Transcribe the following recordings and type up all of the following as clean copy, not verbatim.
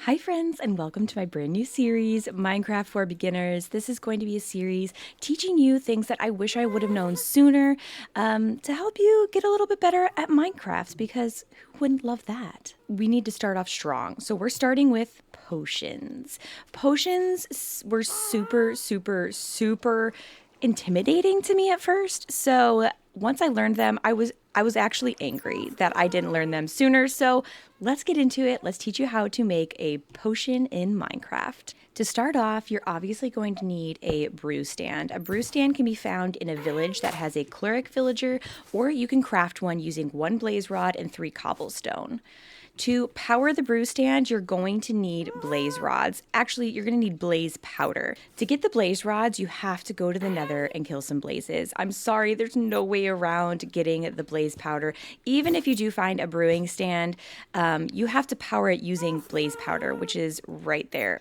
Hi friends, and welcome to my brand new series, Minecraft for Beginners. This is going to be a series teaching you things that I wish I would have known sooner to help you get a little bit better at Minecraft, because who wouldn't love that? We need to start off strong. So we're starting with potions. Potions were super intimidating to me at first. So once I learned them, I was actually angry that I didn't learn them sooner. So let's get into it. Let's teach you how to make a potion in Minecraft. To start off, you're obviously going to need a brew stand. A brew stand can be found in a village that has a cleric villager, or you can craft one using 1 blaze rod and 3 cobblestone. To power the brew stand, you're going to need blaze rods. Actually, you're going to need blaze powder. To get the blaze rods, you have to go to the nether and kill some blazes. I'm sorry, there's no way around getting the blaze powder. Even if you do find a brewing stand, you have to power it using blaze powder, which is right there.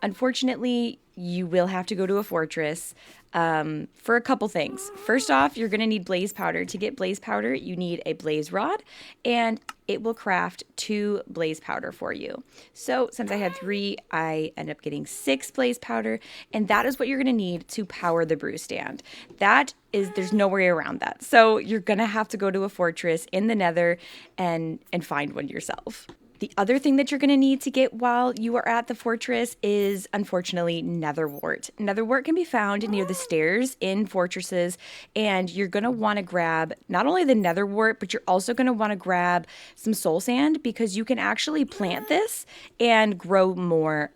Unfortunately, you will have to go to a fortress for a couple things. First off, you're going to need blaze powder. To get blaze powder, you need a blaze rod, and it will craft 2 blaze powder for you. So since I had 3, I ended up getting 6 blaze powder, and that is what you're going to need to power the brew stand. There's no way around that. So you're going to have to go to a fortress in the nether and find one yourself. The other thing that you're going to need to get while you are at the fortress is, unfortunately, nether wart. Nether wart can be found near the stairs in fortresses, and you're going to want to grab not only the nether wart, but you're also going to want to grab some soul sand, because you can actually plant this and grow more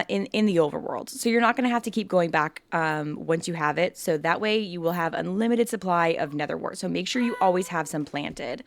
in the overworld. So you're not going to have to keep going back once you have it. So that way you will have unlimited supply of nether wart. So make sure you always have some planted.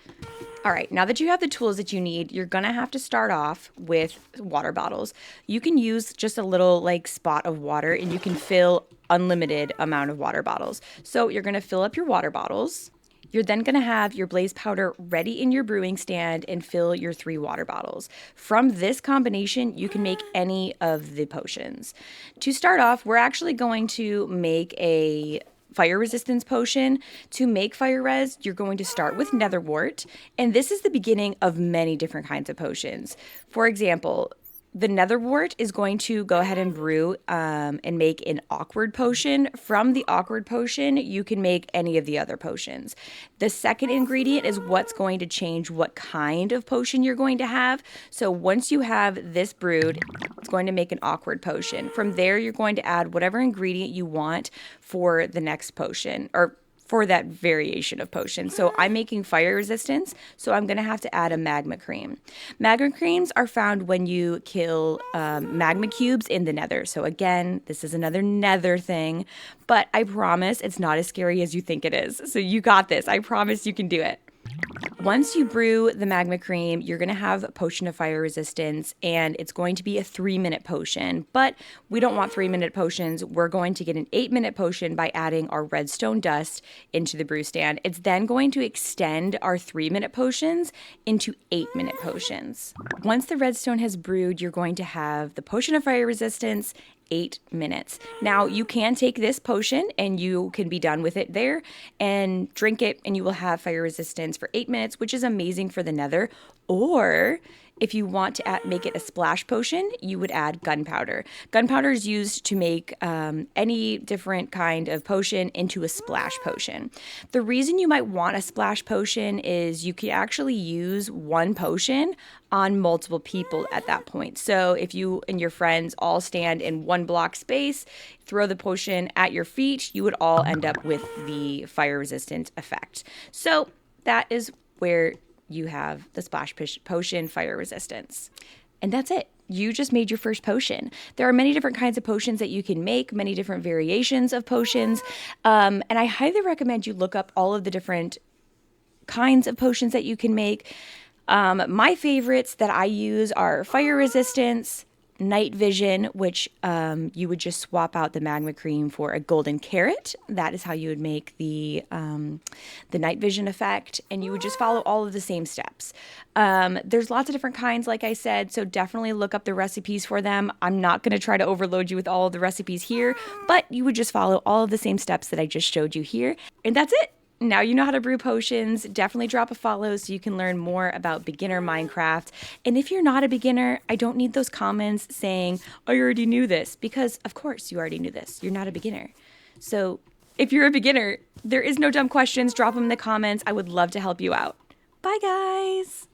All right, now that you have the tools that you need, you're gonna have to start off with water bottles. You can use just a little spot of water, and you can fill unlimited amount of water bottles. So you're gonna fill up your water bottles. You're then going to have your blaze powder ready in your brewing stand and fill your 3 water bottles. From this combination, you can make any of the potions. To start off, we're actually going to make a fire resistance potion. To make fire res, you're going to start with nether wart, and this is the beginning of many different kinds of potions. For example, the nether wart is going to go ahead and brew and make an awkward potion. From the awkward potion, you can make any of the other potions. The second ingredient is what's going to change what kind of potion you're going to have. So once you have this brewed, it's going to make an awkward potion. From there, you're going to add whatever ingredient you want for the next potion, or for that variation of potion. So I'm making fire resistance, so I'm going to have to add a magma cream. Magma creams are found when you kill magma cubes in the nether. So again, this is another nether thing, but I promise it's not as scary as you think it is. So you got this. I promise you can do it. Once you brew the magma cream, you're going to have a potion of fire resistance, and it's going to be a 3-minute potion. But we don't want 3-minute potions. We're going to get an 8-minute potion by adding our redstone dust into the brew stand. It's then going to extend our 3-minute potions into 8-minute potions. Once the redstone has brewed, you're going to have the potion of fire resistance, 8 minutes. Now, you can take this potion and you can be done with it there and drink it, and you will have fire resistance for 8 minutes, which is amazing for the nether. Or if you want to make it a splash potion, you would add gunpowder. Gunpowder is used to make any different kind of potion into a splash potion. The reason you might want a splash potion is you could actually use one potion on multiple people at that point. So if you and your friends all stand in 1 block space, throw the potion at your feet, you would all end up with the fire resistant effect. So that is where you have the splash potion fire resistance. And that's it. You just made your first potion. There are many different kinds of potions that you can make, many different variations of potions. And I highly recommend you look up all of the different kinds of potions that you can make. My favorites that I use are fire resistance, night vision, which you would just swap out the magma cream for a golden carrot. That is how you would make the night vision effect, and you would just follow all of the same steps. There's lots of different kinds, like I said, so definitely look up the recipes for them. I'm not going to try to overload you with all of the recipes here, but you would just follow all of the same steps that I just showed you here, and that's it. Now you know how to brew potions. Definitely drop a follow so you can learn more about beginner Minecraft. And if you're not a beginner, I don't need those comments saying, I already knew this, because of course you already knew this. You're not a beginner. So if you're a beginner, there is no dumb questions. Drop them in the comments. I would love to help you out. Bye, guys.